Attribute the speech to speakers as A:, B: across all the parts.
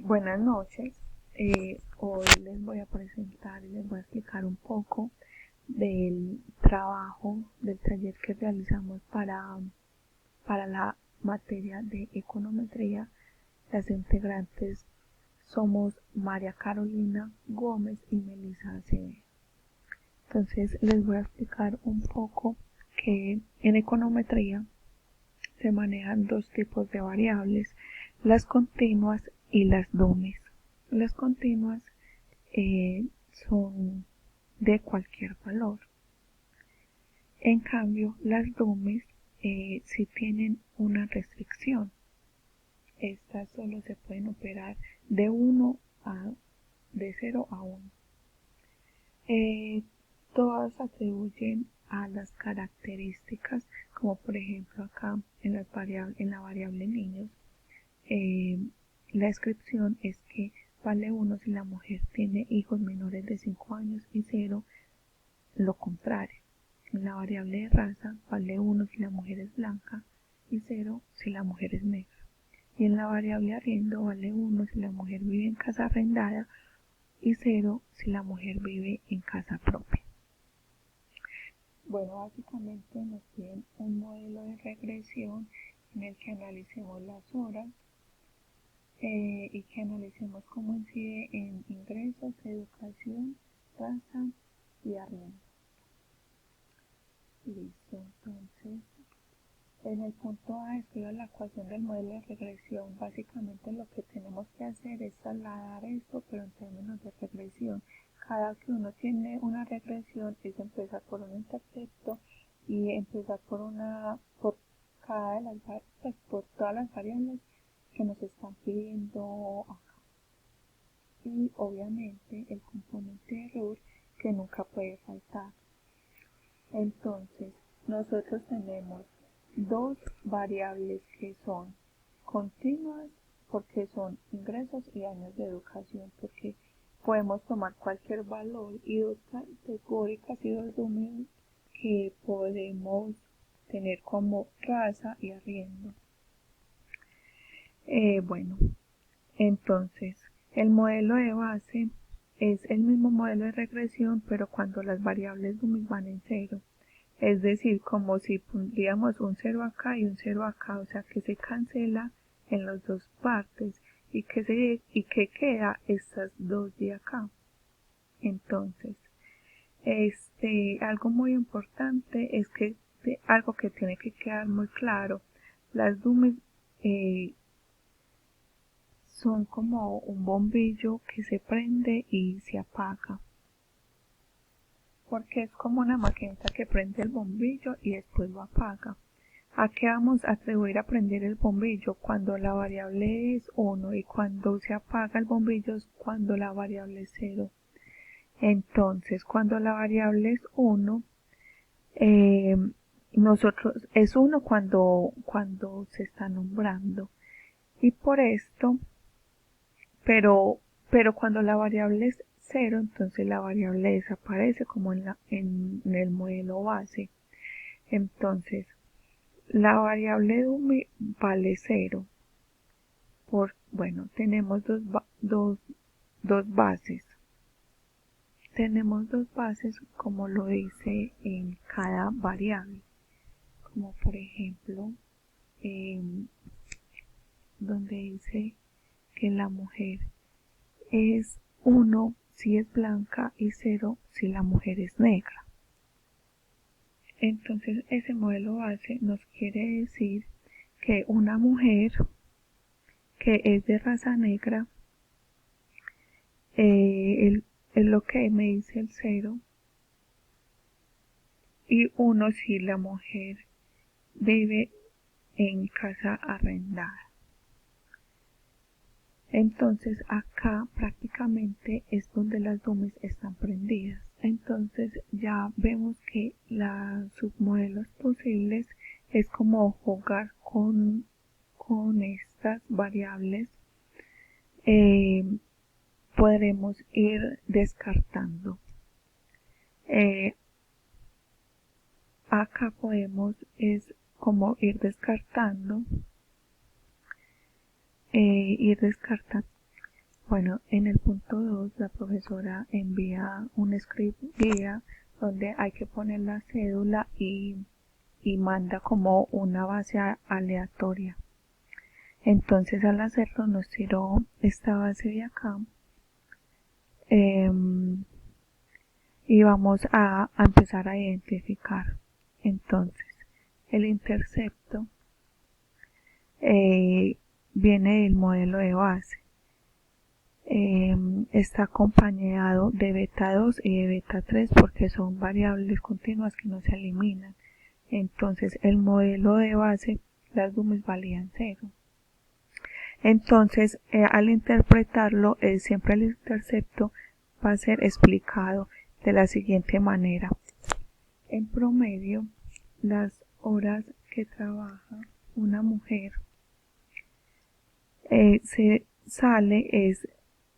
A: Buenas noches. Hoy les voy a presentar y les voy a explicar un poco del trabajo, del taller que realizamos para la materia de econometría. Las integrantes somos María Carolina Gómez y Melissa Acevedo. Entonces les voy a explicar un poco que en econometría se manejan dos tipos de variables, las continuas y las dummies. Las continuas son de cualquier valor. En cambio, las dummies sí tienen una restricción. Estas solo se pueden operar de 0 a 1. Todas atribuyen a las características, como por ejemplo acá en la variable niños, la descripción es que vale 1 si la mujer tiene hijos menores de 5 años y 0 lo contrario. En la variable de raza vale 1 si la mujer es blanca y 0 si la mujer es negra. Y en la variable arriendo vale 1 si la mujer vive en casa arrendada y 0 si la mujer vive en casa propia. Bueno, básicamente nos piden un modelo de regresión en el que analicemos las horas y que analicemos cómo incide en ingresos, educación, raza y arriendo. Listo, entonces en el punto A escribo la ecuación del modelo de regresión. Básicamente lo que tenemos que hacer es trasladar esto, pero en términos de regresión. Cada que uno tiene una regresión es empezar por un intercepto y empezar por cada de las pues, por todas las variables que nos están pidiendo acá. Y obviamente el componente de error que nunca puede faltar. Entonces, nosotros tenemos dos variables que son continuas porque son ingresos y años de educación, porque podemos tomar cualquier valor, y dos categóricas y dos dummies que podemos tener como raza y arriendo. Bueno, entonces el modelo de base es el mismo modelo de regresión, pero cuando las variables dummies van en 0. Es decir, como si pondríamos un 0 acá y un 0 acá, o sea que se cancela en las dos partes y que queda estas dos de acá. Entonces, algo muy importante es que algo que tiene que quedar muy claro, las dummies son como un bombillo que se prende y se apaga, porque es como una maquinita que prende el bombillo y después lo apaga. ¿A qué vamos a atribuir a prender el bombillo? Cuando la variable es 1 y cuando se apaga el bombillo es cuando la variable es 0. Entonces, cuando la variable es 1, nosotros es 1 cuando se está nombrando. Y por esto, pero cuando la variable es 0, entonces la variable desaparece como en el modelo base. Entonces, la variable dummy vale 0. Bueno, tenemos dos bases. Tenemos dos bases como lo dice en cada variable. Como por ejemplo, donde dice que la mujer es 1 si es blanca y 0 si la mujer es negra. Entonces ese modelo base nos quiere decir que una mujer que es de raza negra, es lo que me dice el 0, y 1 si la mujer vive en casa arrendada. Entonces acá prácticamente es donde las dummies están prendidas. Entonces ya vemos que los submodelos posibles es como jugar con estas variables. Podremos ir descartando. Acá podemos es como ir descartando Bueno, en el punto 2 la profesora envía un script guía donde hay que poner la cédula y manda como una base aleatoria. Entonces al hacerlo nos tiró esta base de acá y vamos a empezar a identificar. Entonces el intercepto viene del modelo de base. Está acompañado de beta 2 y de beta 3 porque son variables continuas que no se eliminan. Entonces el modelo de base, las dummies valían 0. Entonces al interpretarlo, siempre el intercepto va a ser explicado de la siguiente manera. En promedio, las horas que trabaja una mujer se sale es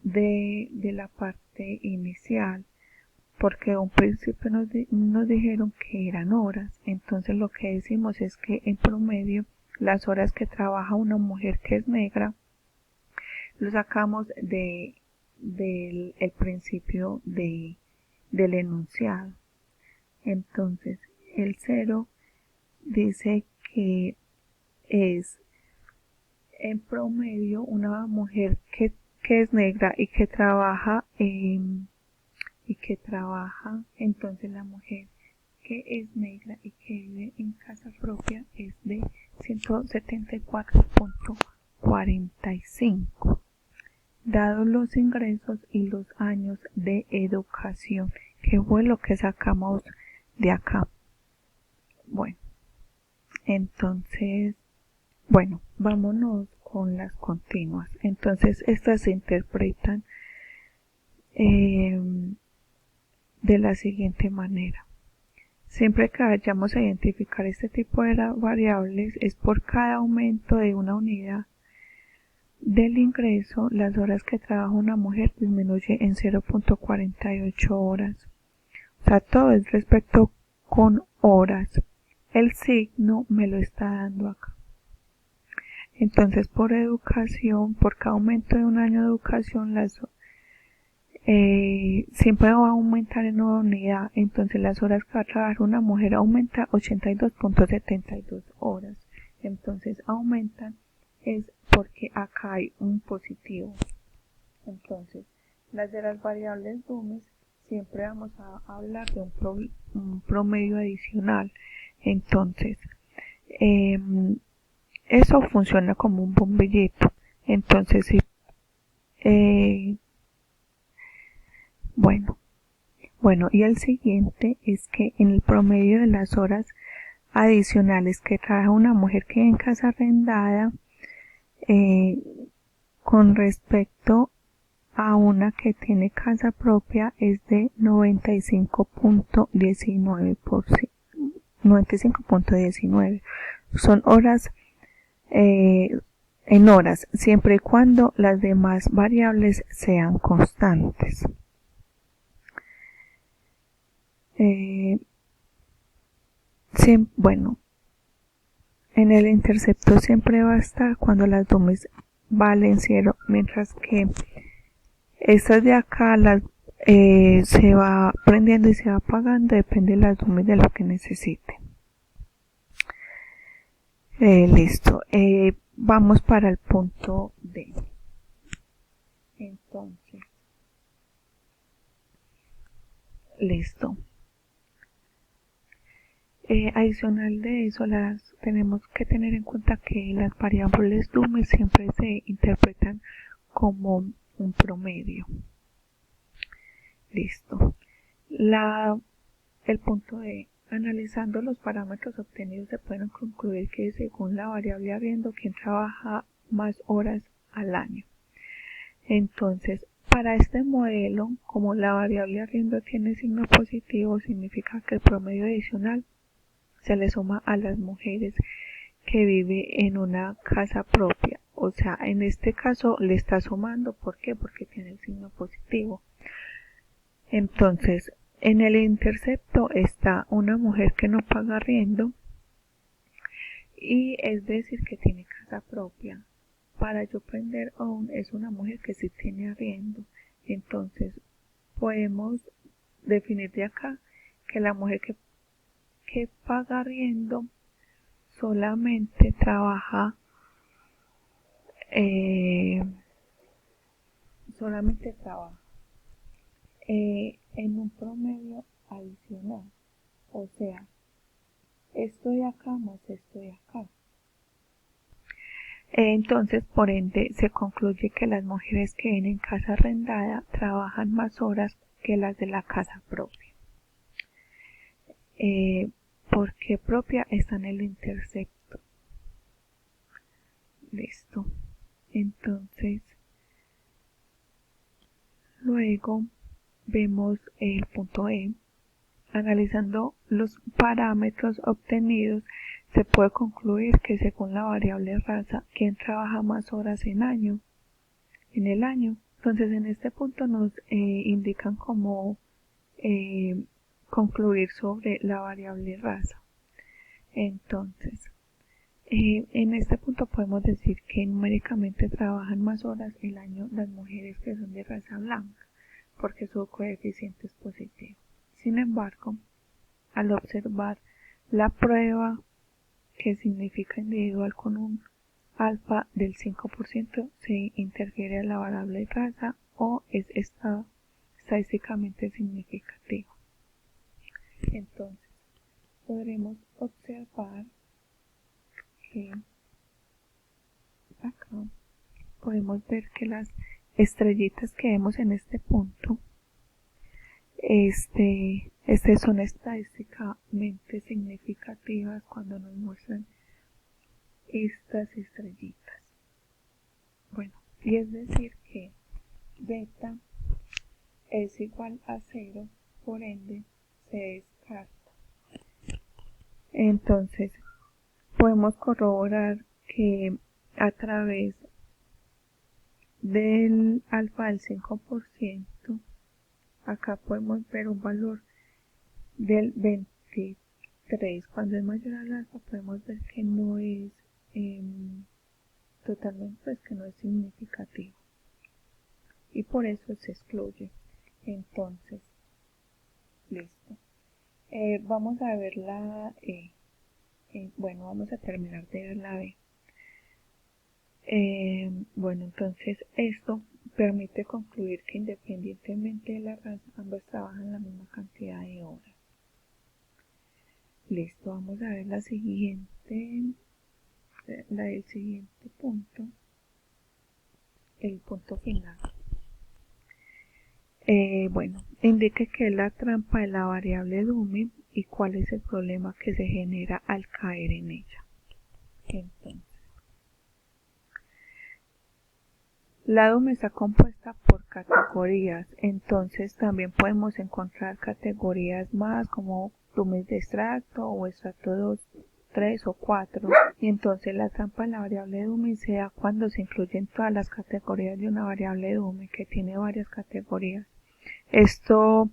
A: de la parte inicial, porque a un principio nos dijeron que eran horas. Entonces lo que decimos es que en promedio las horas que trabaja una mujer que es negra lo sacamos del principio del enunciado. Entonces el 0 dice que es en promedio una mujer que es negra y que trabaja entonces la mujer que es negra y que vive en casa propia es de 174.45, dados los ingresos y los años de educación, que fue lo que sacamos de acá. Bueno, entonces, bueno, vámonos con las continuas. Entonces estas se interpretan de la siguiente manera. Siempre que vayamos a identificar este tipo de variables, es por cada aumento de una unidad del ingreso, las horas que trabaja una mujer disminuye en 0.48 horas. O sea, todo es respecto con horas. El signo me lo está dando acá. Entonces, por educación, por cada aumento de un año de educación, siempre va a aumentar en una unidad. Entonces las horas que va a trabajar una mujer aumenta 82.72 horas. Entonces aumentan es porque acá hay un positivo. Entonces las de las variables dummies siempre vamos a hablar de un promedio adicional. Entonces eso funciona como un bombillito. Entonces si Bueno, y el siguiente es que en el promedio de las horas adicionales que trabaja una mujer que en casa arrendada, con respecto a una que tiene casa propia, es de 95.19%. Son horas en horas, siempre y cuando las demás variables sean constantes. Bueno, en el intercepto siempre va a estar cuando las dummies valen 0, mientras que estas de acá se va prendiendo y se va apagando, depende de las dummies de lo que necesite. Listo, vamos para el punto D. Entonces, listo. Adicional de eso, tenemos que tener en cuenta que las variables dummies siempre se interpretan como un promedio. Listo. El punto de analizando los parámetros obtenidos se pueden concluir que según la variable arriendo, quien trabaja más horas al año. Entonces, para este modelo, como la variable arriendo tiene signo positivo, significa que el promedio adicional se le suma a las mujeres que vive en una casa propia. O sea, en este caso le está sumando. ¿Por qué? Porque tiene el signo positivo. Entonces, en el intercepto está una mujer que no paga arriendo y es decir que tiene casa propia. para yo prender on es una mujer que sí tiene arriendo. Entonces podemos definir de acá que la mujer que paga arriendo solamente trabaja en un promedio adicional, o sea, esto de acá más esto de acá. Entonces, por ende, se concluye que las mujeres que viven en casa arrendada trabajan más horas que las de la casa propia. Porque propia está en el intercepto. Listo. Entonces, luego vemos el punto E. Analizando los parámetros obtenidos, se puede concluir que según la variable raza, ¿quién trabaja más horas en el año? Entonces en este punto nos indican cómo concluir sobre la variable raza. Entonces, en este punto podemos decir que numéricamente trabajan más horas el año las mujeres que son de raza blanca, porque su coeficiente es positivo. Sin embargo, al observar la prueba que significa individual con un alfa del 5%, se interfiere a la variable raza o es estadísticamente significativo. Entonces, podremos observar que acá podemos ver que las estrellitas que vemos en este punto son estadísticamente significativas cuando nos muestran estas estrellitas. Bueno, y es decir que beta es igual a 0, por ende se descarta. Entonces, podemos corroborar que a través del alfa del 5%, acá podemos ver un valor del 23. Cuando es mayor al alfa podemos ver que no es totalmente, pues que no es significativo y por eso se excluye. Entonces, listo. Vamos a ver la E. Bueno, vamos a terminar de ver la B. Bueno, entonces esto permite concluir que independientemente de la raza, ambas trabajan la misma cantidad de horas. Listo, vamos a ver la del siguiente punto, el punto final. Bueno, indique qué es la trampa de la variable Dume y cuál es el problema que se genera al caer en ella. Entonces, la Dume está compuesta por categorías, entonces también podemos encontrar categorías más como Dumes de extracto o extracto 2, 3 o 4, y entonces la trampa de la variable Dume se da cuando se incluyen todas las categorías de una variable Dume que tiene varias categorías. Esto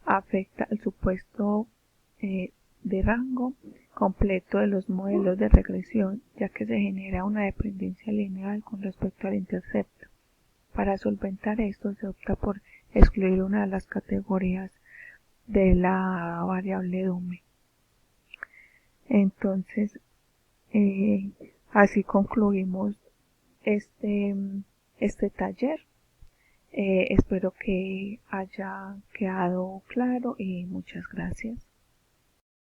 A: afecta al supuesto de rango completo de los modelos de regresión, ya que se genera una dependencia lineal con respecto al intercepto. Para solventar esto se opta por excluir una de las categorías de la variable Dume. Entonces, así concluimos este taller. Espero que haya quedado claro y muchas gracias.